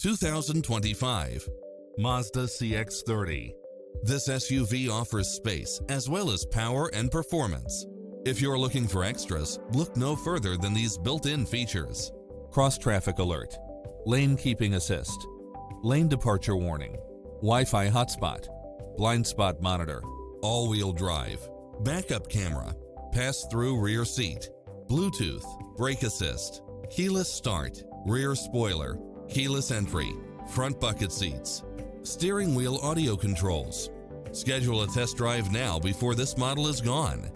2025 Mazda CX-30. This SUV offers space as well as power and performance. If you're looking for extras, look no further than these built-in features: cross-traffic alert, lane keeping assist, lane departure warning, Wi-Fi hotspot, blind spot monitor, all-wheel drive, backup camera, pass-through rear seat, Bluetooth, brake assist, keyless start, rear spoiler, keyless entry, front bucket seats, steering wheel audio controls. Schedule a test drive now before this model is gone.